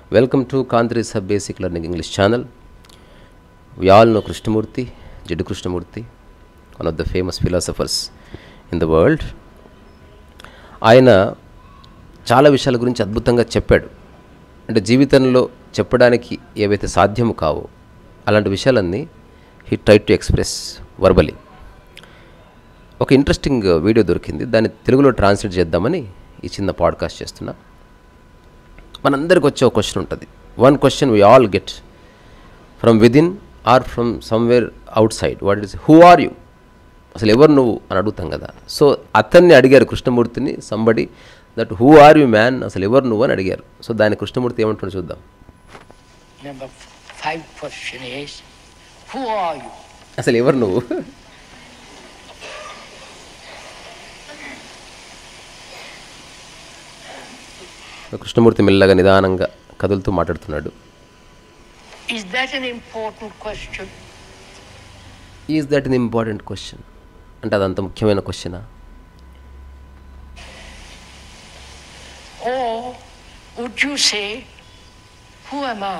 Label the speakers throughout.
Speaker 1: Welcome to Kandrisa Basic Learning English channel. We all know Krishnamurti, Jiddu Krishnamurti, one of the famous philosophers in the world. ఆయన చాలా విషయాల గురించి అద్భుతంగా చెప్పాడు. అంటే జీవితంలో చెప్పడానికి ఏవైతే సాధ్యం కావో అలాంటి విషయాలన్నీ he try to express verbally. ఒక ఇంట్రెస్టింగ్ వీడియో దొరికింది, దాన్ని తెలుగులో ట్రాన్స్లేట్ చేద్దామని ఈ చిన్న పాడ్కాస్ట్ చేస్తున్నా. మనందరికి వచ్చే ఒక క్వశ్చన్ ఉంటుంది. One question we all get from within or from somewhere outside. What is who are you, అసలు ఎవరు నువ్వు అని అడుగుతాం కదా. సో అతన్ని అడిగారు కృష్ణమూర్తిని, somebody that who are you man, అసలు ఎవరు నువ్వు అని అడిగారు. సో దాని కృష్ణమూర్తి ఏమంటుందో చూద్దాం.
Speaker 2: Number 5 question is, who are you?
Speaker 1: అసలు ఎవరు నువ్వు? కృష్ణమూర్తి మెల్లగా నిదానంగా కదులుతూ మాట్లాడుతున్నాడు.
Speaker 2: Is that an important question?
Speaker 1: Is that an important question, అంటే అదంత ముఖ్యమైన క్వశ్చనా?
Speaker 2: Or would you say, who am I?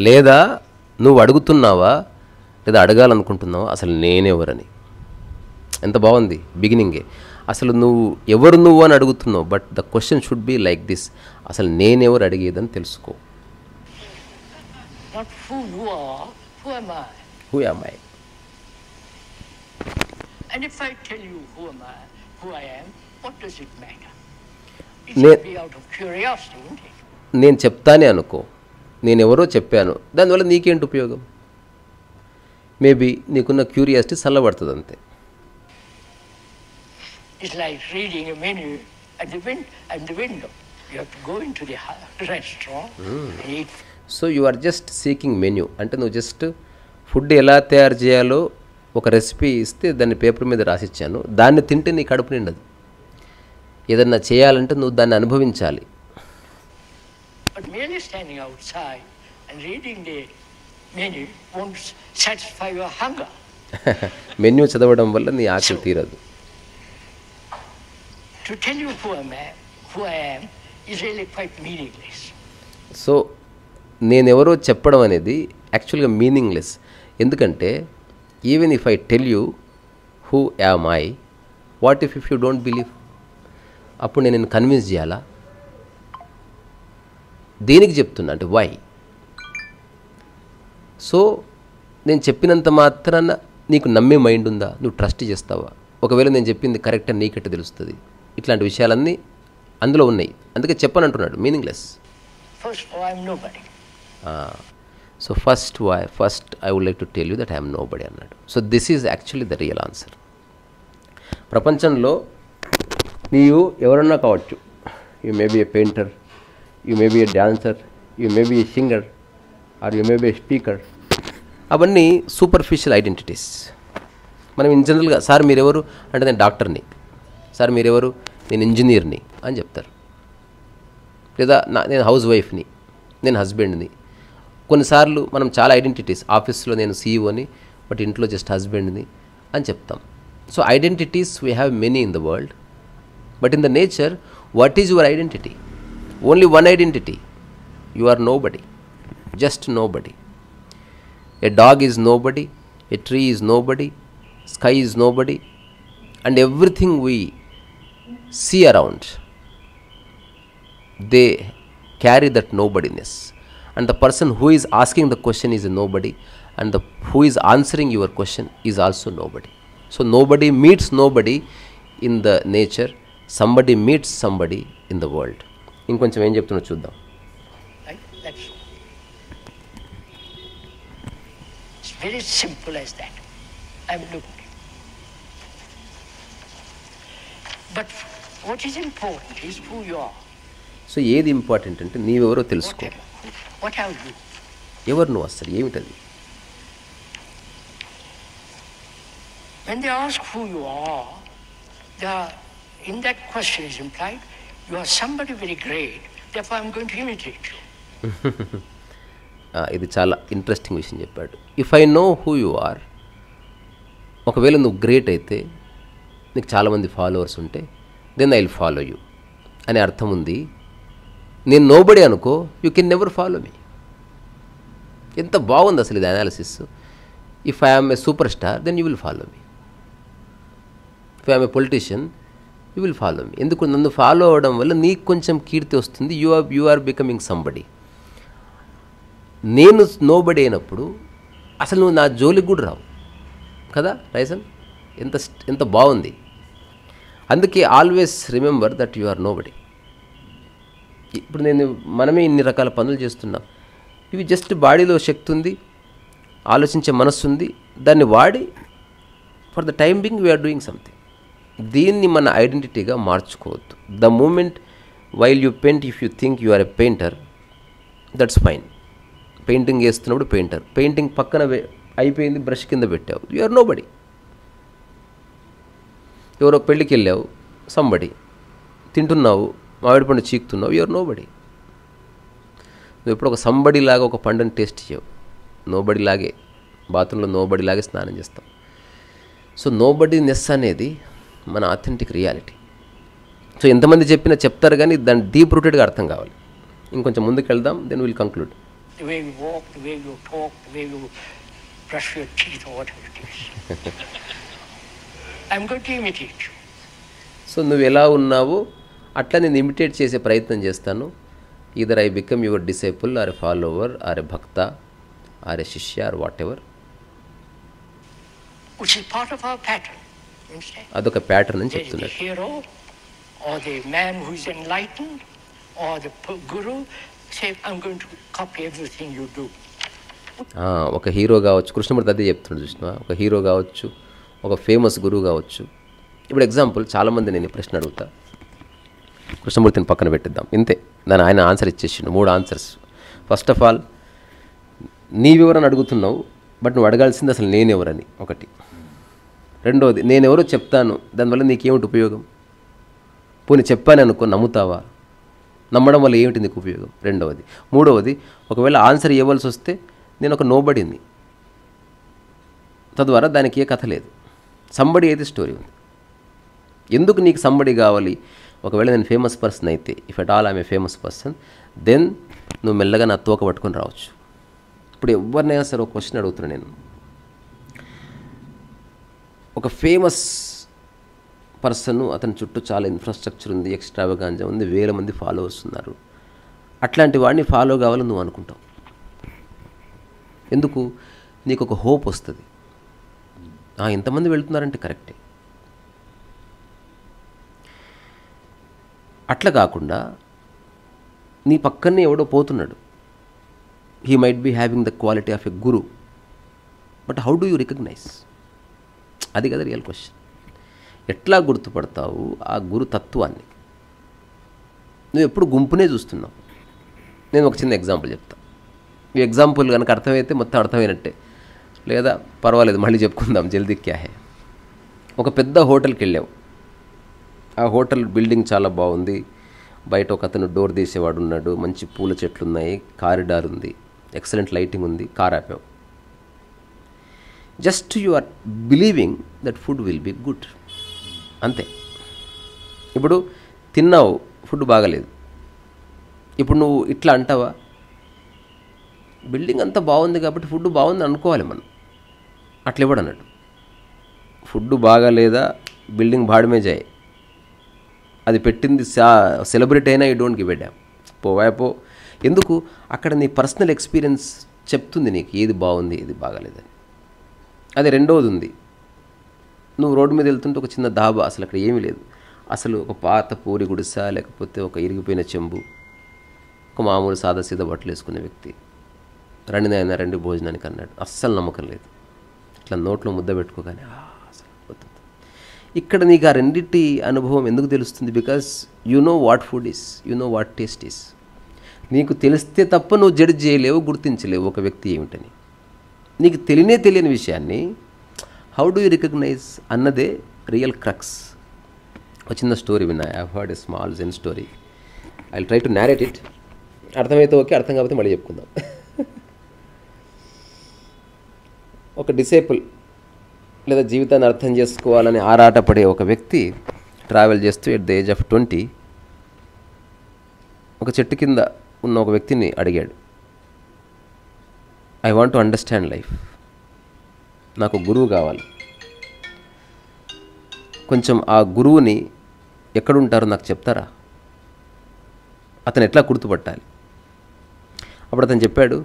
Speaker 1: లేదా నువ్వు అడుగుతున్నావా లేదా అడగాలనుకుంటున్నావా అసలు నేనెవరని? ఎంత బాగుంది బిగినింగే. అసలు నువ్వు ఎవరు నువ్వు అని అడుగుతున్నావు, but the question should be like this, అసలు నేనెవరు అడిగేదని తెలుసుకో.
Speaker 2: Not who you are, who am I?
Speaker 1: Who am I?
Speaker 2: And if I tell you who am I, who I am, what does it matter? It
Speaker 1: Ne-
Speaker 2: should be out of curiosity, isn't it?
Speaker 1: నేను చెప్తానే అనుకో, నేనెవరో చెప్పాను, దానివల్ల నీకేంటి ఉపయోగం? Maybe నీకున్న curiosity చల్లబడుతుంది అంతే.
Speaker 2: It's like reading a menu at the window. You have to go into the restaurant and eat.
Speaker 1: So you are just seeking menu, అంటే నువ్వు జస్ట్ ఫుడ్ ఎలా తయారు చేయాలో ఒక రెసిపీ ఇస్తే దాన్ని పేపర్ మీద రాసిచ్చాను, దాన్ని తింటే నీ కడుపు నిండదు. ఏదన్నా చేయాలంటే నువ్వు దాన్ని అనుభవించాలి.
Speaker 2: But merely standing outside and reading the menu won't satisfy your hunger.
Speaker 1: Menu చదవడం వల్ల నీ ఆకలి తీరదు.
Speaker 2: To tell you who I am is really quite meaningless.
Speaker 1: So నేనెవరో చెప్పడం అనేది యాక్చువల్గా మీనింగ్లెస్. ఎందుకంటే even if I tell you who am I, what if you don't believe? అప్పుడు నేను కన్విన్స్ చేయాలా? దేనికి చెప్తున్నా అంటే వై? సో నేను చెప్పినంత మాత్రాన నీకు నమ్మే మైండ్ ఉందా? నువ్వు ట్రస్ట్ చేస్తావా? ఒకవేళ నేను చెప్పింది కరెక్ట్ అని నీకెట్ట తెలుస్తుంది? ఇట్లాంటి విషయాలన్నీ అందులో ఉన్నాయి. అందుకే చెప్పని అంటున్నాడు, meaningless.
Speaker 2: First of all, I'm nobody.
Speaker 1: So first I would like to tell you that I'm nobody అన్నాడు. So this is actually the real answer. ప్రపంచంలో నీవు ఎవరన్నా కావచ్చు. You may be a painter, you may be a dancer, you may be a singer, or you may be a speaker. అవన్నీ superficial identities. మనం in జనరల్గా sir మీరెవరు అంటే నేను డాక్టర్ని, సార్ మీరెవరు నేను ఇంజనీర్ని అని చెప్తారు. లేదా నేను హౌస్ వైఫ్ని, నేను హస్బెండ్ని. కొన్నిసార్లు మనం చాలా ఐడెంటిటీస్, ఆఫీస్లో నేను సీఈఓని, బట్ ఇంట్లో జస్ట్ హస్బెండ్ని అని చెప్తాం. So identities we have many in the world, but in the nature what is your identity? Only one identity, you are nobody, just nobody. A dog is nobody, a tree is nobody, sky is nobody, and everything we see around, they carry that nobodiness. And the person who is asking the question is a nobody, and the who is answering your question is also nobody. So nobody meets nobody in the nature, somebody meets somebody in the world. ఇంకొంచెం ఏం చెప్తున్నా చూద్దాం.
Speaker 2: Right? That's all. It's very simple as that. I'm nobody. But what is important is who you are.
Speaker 1: So ఏది important అంటే నీవెవరో తెలుసుకో.
Speaker 2: What are you?
Speaker 1: ఎవరు నువ్వు అసలు ఏమిటది?
Speaker 2: When they ask who you are, in that question is implied, you are somebody very great, therefore I'm going to imitate you.
Speaker 1: ఇది చాలా interesting విషయం చెప్పాడు. If I know who you are, ఒకవేళ నువ్వు గ్రేట్ అయితే, నీకు చాలామంది ఫాలోవర్స్ ఉంటే, then I will follow you అనే అర్థం ఉంది. నేను నోబడి అనుకో, you can never follow me. ఎంత బాగుంది అసలు ఇది analysis. If I am a superstar, then you will follow me. If I am a politician, you will follow me. ఎందుకు? నన్ను ఫాలో అవ్వడం వల్ల నీకు కొంచెం కీర్తి వస్తుంది. You are becoming somebody. నేను నోబడి అయినప్పుడు అసలు నువ్వు నా జోలికి కూడా రావు కదా రైసన్. ఎంత బాగుంది. అందుకే always remember that you are nobody. ఇప్పుడు మనమే ఇన్ని రకాల పనులు చేస్తున్నాం. ఇవి జస్ట్ బాడీలో శక్తి ఉంది, ఆలోచించే మనస్సు ఉంది, దాన్ని వాడి for the time being we are doing something. దీన్ని మన ఐడెంటిటీగా మార్చుకోవద్దు. The moment while you paint, if you think you are a painter, that's fine. Painting వేస్తున్నప్పుడు పెయింటర్, పెయింటింగ్ పక్కన అయిపోయింది, బ్రష్ కింద పెట్టావు, యు ఆర్ నోబడి. ఎవరో పెళ్ళికి వెళ్ళావు, సంబడి. తింటున్నావు, మామిడి పండు చీకుతున్నావు, యు ఆర్ నోబడి. నువ్వు ఎప్పుడు ఒక సంబడిలాగా ఒక పండుని టేస్ట్ చేయవు. నోబడిలాగే బాత్రూంలో నోబడిలాగే స్నానం చేస్తావు. సో నోబడినెస్ అనేది మన ఆథెంటిక్ రియాలిటీ. సో ఎంతమంది చెప్పినా చెప్తారు, కానీ దాన్ని డీప్ రూటెడ్గా అర్థం కావాలి. ఇంకొంచెం ముందుకు వెళ్దాం, then will conclude.
Speaker 2: The way you walk, the way you talk, the way you brush your teeth or whatever it is. I'm going to imitate you.
Speaker 1: సో నువ్వు ఎలా ఉన్నావో అట్లా నేను ఇమిటేట్ చేసే ప్రయత్నం చేస్తాను. Either I become your disciple, or a follower, or a bhakta, or a shishya, or whatever.
Speaker 2: Which is part of our pattern. Understand?
Speaker 1: అదొక ప్యాటర్న్ అని
Speaker 2: There is the
Speaker 1: చెప్తున్నాడు.
Speaker 2: hero, or the man who is enlightened, or the guru. Say, I'm going to copy everything you do.
Speaker 1: ఒక hero కావచ్చు, కృష్ణమూర్తి అదే చెప్తున్నాడు చూసినా. ఒక hero కావచ్చు, ఒక ఫేమస్ గురువు కావచ్చు. ఇప్పుడు ఎగ్జాంపుల్, చాలామంది నేను ప్రశ్న అడుగుతా, కృష్ణమూర్తిని పక్కన పెట్టిద్దాం, ఇంతే. దాని ఆయన ఆన్సర్ ఇచ్చేసిండు, 3 ఆన్సర్స్. ఫస్ట్ ఆఫ్ ఆల్, నీవెవరని అడుగుతున్నావు, బట్ నువ్వు అడగాల్సింది అసలు నేనెవరని ఒకటి. రెండవది, నేనెవరో చెప్తాను, దానివల్ల నీకేమిటి ఉపయోగం? పోనీ చెప్పాను అనుకో, నమ్ముతావా? నమ్మడం వల్ల ఏమిటి నీకు ఉపయోగం? రెండవది. మూడవది, ఒకవేళ ఆన్సర్ ఇవ్వాల్సి వస్తే నేను ఒక నోబడిని, తద్వారా దానికి ఏ కథ లేదు. సంబడి అయితే స్టోరీ ఉంది. ఎందుకు నీకు సంబడి కావాలి? ఒకవేళ నేను ఫేమస్ పర్సన్ అయితే, if at all I'm a famous person, దెన్ నువ్వు మెల్లగా నా తోక పట్టుకొని రావచ్చు. ఇప్పుడు ఎవరినైనా సరే ఒక క్వశ్చన్ అడుగుతున్నాను నేను. ఒక ఫేమస్ పర్సన్, అతని చుట్టూ చాలా ఇన్ఫ్రాస్ట్రక్చర్ ఉంది, ఎక్స్ట్రావగాంజా ఉంది, 1000 మంది ఫాలోవర్స్ ఉన్నారు. అట్లాంటి వాడిని ఫాలో కావాలని నువ్వు అనుకుంటావు. ఎందుకు? నీకు ఒక హోప్ వస్తుంది. ఎంతమంది వెళ్తున్నారంటే కరెక్టే. అట్లా కాకుండా నీ పక్కనే ఎవడో పోతున్నాడు, he might be having the quality of a guru, but how do you recognise? అది కదా రియల్ క్వశ్చన్. ఎట్లా గుర్తుపడతావు ఆ గురు తత్వాన్ని? నువ్వు ఎప్పుడు గుంపునే చూస్తున్నావు. నేను ఒక చిన్న ఎగ్జాంపుల్ చెప్తా. ఈ ఎగ్జాంపుల్ కనుక అర్థమైతే మొత్తం అర్థమైనట్టే, లేదా పర్వాలేదు మళ్ళీ చెప్పుకుందాం. జల్దీ క్యా హై. ఒక పెద్ద హోటల్కి వెళ్ళావు. ఆ హోటల్ బిల్డింగ్ చాలా బాగుంది, బయట ఒక అతను డోర్ తీసేవాడు ఉన్నాడు, మంచి పూల చెట్లు ఉన్నాయి, కారిడార్ ఉంది, ఎక్సలెంట్ లైటింగ్ ఉంది, కార్ ఆపావు. Just you are believing that food will be good, అంతే. ఇప్పుడు తిన్నావు, ఫుడ్ బాగలేదు. ఇప్పుడు నువ్వు ఇట్లా అంటావా? బిల్డింగ్ అంతా బాగుంది కాబట్టి ఫుడ్ బాగుంది అనుకోవాలి మనం. అట్లా ఇవ్వడు అన్నట్టు. ఫుడ్ బాగాలేదా, బిల్డింగ్ బాడమే జాయ్, అది పెట్టింది సెలబ్రిటీ అయినా you don't give a damn, పోవాపో. ఎందుకు? అక్కడ నీ పర్సనల్ ఎక్స్పీరియన్స్ చెప్తుంది నీకు ఏది బాగుంది ఏది బాగాలేదని. అది రెండవది ఉంది. నువ్వు రోడ్డు మీద వెళ్తుంటే ఒక చిన్న దాబా, అసలు అక్కడ ఏమీ లేదు, అసలు ఒక పాత పూరి గుడిస, లేకపోతే ఒక ఇరిగిపోయిన చెంబు, ఒక మామూలు సాదాసీదా బట్టలు వేసుకునే వ్యక్తి, రండి నాయన రండి భోజనానికి అన్నాడు. అస్సలు నమ్మకం లేదు. ఇట్లా నోట్లో ముద్ద పెట్టుకోగానే అసలు పోతుంది. ఇక్కడ నీకు ఆ రెండింటి అనుభవం ఎందుకు తెలుస్తుంది? Because you know what food is, you know what taste is. నీకు తెలిస్తే తప్ప నువ్వు జడ్జ్ చేయలేవు, గుర్తించలేవు ఒక వ్యక్తి ఏమిటని. నీకు తెలియని విషయాన్ని హౌ డూ యూ రికగ్నైజ్ అన్నదే రియల్ క్రక్స్. ఒక చిన్న స్టోరీ విన్నా. I have heard a small Zen story. I will try to narrate it. అర్థమైతే ఓకే, అర్థం కాకపోతే మళ్ళీ చెప్పుకుందాం. ఒక డిసేపుల్ లేదా జీవితాన్ని అర్థం చేసుకోవాలని ఆరాటపడే ఒక వ్యక్తి ట్రావెల్ చేస్తూ ఎట్ ద ఏజ్ ఆఫ్ 20 ఒక చెట్టు కింద ఉన్న ఒక వ్యక్తిని అడిగాడు, I want to understand life, నాకు గురువు కావాలి, కొంచెం ఆ గురువుని ఎక్కడుంటారో నాకు చెప్తారా, అతను ఎట్లా గుర్తుపట్టాలి. అప్పుడు అతను చెప్పాడు,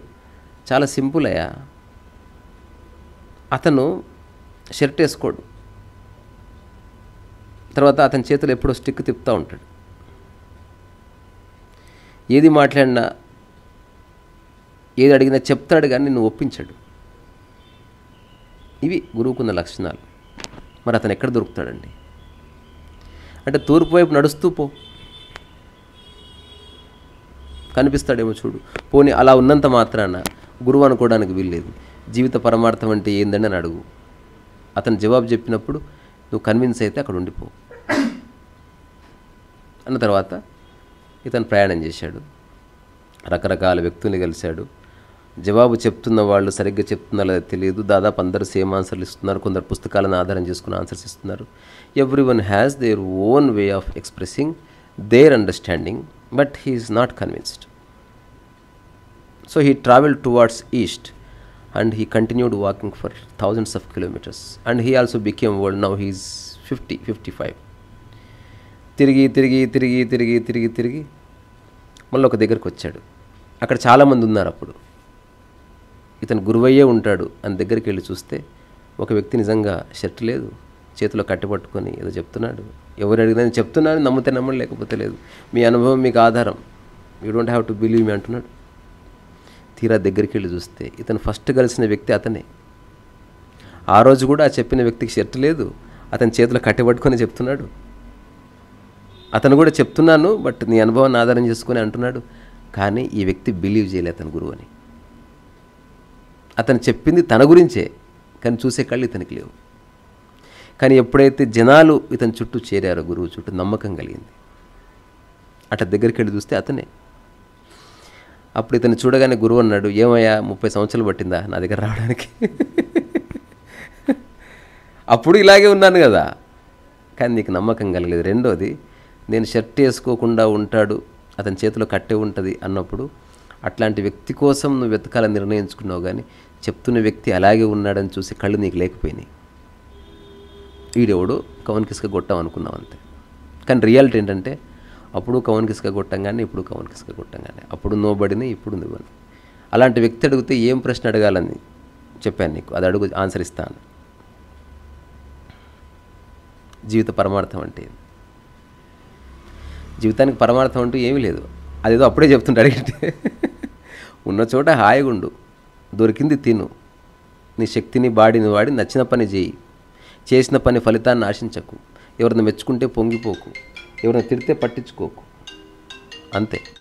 Speaker 1: చాలా సింపుల్ అయ్యా, అతను షర్ట్ వేసుకోడు, తర్వాత అతని చేతులు ఎప్పుడో స్టిక్ తిప్పుతూ ఉంటాడు, ఏది మాట్లాడినా ఏది అడిగినా చెప్తాడు కానీ నిన్ను ఒప్పించాడు. ఇవి గురువుకున్న లక్షణాలు. మరి అతను ఎక్కడ దొరుకుతాడండి అంటే తూర్పు వైపు నడుస్తూ పో, కనిపిస్తాడేమో చూడు. పోనీ అలా ఉన్నంత మాత్రాన గురువు అనుకోవడానికి వీల్లేదు. జీవిత పరమార్థం అంటే ఏందని అని అడుగు. అతను జవాబు చెప్పినప్పుడు నువ్వు కన్విన్స్ అయితే అక్కడ ఉండిపో అన్న తర్వాత ఇతను ప్రయాణం చేశాడు, రకరకాల వ్యక్తుల్ని కలిశాడు. జవాబు చెప్తున్న వాళ్ళు సరిగ్గా చెప్తున్నారో తెలియదు, దాదాపు అందరూ సేమ్ ఆన్సర్లు ఇస్తున్నారు, కొందరు పుస్తకాలను ఆధారం చేసుకుని ఆన్సర్స్ ఇస్తున్నారు. Every one has their own way of expressing their understanding, but he is not convinced. So he travelled towards east and he continued walking for thousands of kilometers and he also became old. Now he is 55. తిరిగి మళ్ళీ ఒక దగ్గరికి వచ్చాడు. అక్కడ చాలామంది ఉన్నారు. అప్పుడు ఇతను గురువయ్యే ఉంటాడు అని దగ్గరికి వెళ్ళి చూస్తే ఒక వ్యక్తి నిజంగా షర్ట్ లేదు, చేతిలో కట్టెపట్టుకొని ఏదో చెప్తున్నాడు. ఎవరు అడిగినా చెప్తున్నాను, నమ్మితే నమ్మడం, లేకపోతే లేదు, మీ అనుభవం మీకు ఆధారం, you don't have to believe me అంటున్నాడు. తీరా దగ్గరికి వెళ్ళి చూస్తే ఇతను ఫస్ట్ కలిసిన వ్యక్తి అతనే. ఆ రోజు కూడా ఆ చెప్పిన వ్యక్తికి షర్ట్ లేదు, అతని చేతిలో కట్టెపట్టుకొని చెప్తున్నాడు. అతను కూడా చెప్తున్నాను బట్ నీ అనుభవాన్ని ఆధారం చేసుకొని అంటున్నాడు. కానీ ఈ వ్యక్తి బిలీవ్ చేయలే అతని గురువు అని. అతను చెప్పింది తన గురించే, కానీ చూసే కళ్ళు ఇతనికి లేవు. కానీ ఎప్పుడైతే జనాలు ఇతని చుట్టూ చేరారో, గురువు చుట్టూ నమ్మకం కలిగింది. అట్లా దగ్గరికి వెళ్ళి చూస్తే అతనే. అప్పుడు ఇతను చూడగానే గురువు అన్నాడు, ఏమయ్యా 30 సంవత్సరాలు పట్టిందా నా దగ్గర రావడానికి? అప్పుడు ఇలాగే ఉన్నాను కదా, కానీ నీకు నమ్మకం కలగలేదు. రెండోది, నేను షర్ట్ వేసుకోకుండా ఉంటాడు, అతని చేతిలో కట్టే ఉంటుంది అన్నప్పుడు అట్లాంటి వ్యక్తి కోసం నువ్వు వెతకాలని నిర్ణయించుకున్నావు, కానీ చెప్తున్న వ్యక్తి అలాగే ఉన్నాడని చూసి కళ్ళు నీకు లేకపోయినాయి. వీడెవడో కవన్ కిసుక కొట్టాం అనుకున్నావు అంతే. కానీ రియాలిటీ ఏంటంటే అప్పుడు కవన్ కిసుక కొట్టంగానే, ఇప్పుడు కవన్ కిసుక కొట్టంగానే, అప్పుడు నోబడిని, ఇప్పుడు నువ్వని. అలాంటి వ్యక్తి అడిగితే ఏం ప్రశ్న అడగాలని చెప్పాను నీకు, అది అడుగు, ఆన్సర్ ఇస్తాను. జీవిత పరమార్థం అంటే జీవితానికి పరమార్థం అంటూ ఏమీ లేదు. అదేదో అప్పుడే చెప్తుంటే అడిగితే, ఉన్న చోట హాయిగా ఉండు, దొరికింది తిను, నీ శక్తిని బాడీని వాడి నచ్చిన పని చేయి, చేసిన పని ఫలితాన్ని ఆశించకు, ఎవరిని మెచ్చుకుంటే పొంగిపోకు, ఎవరిని తిడితే పట్టించుకోకు, అంతే.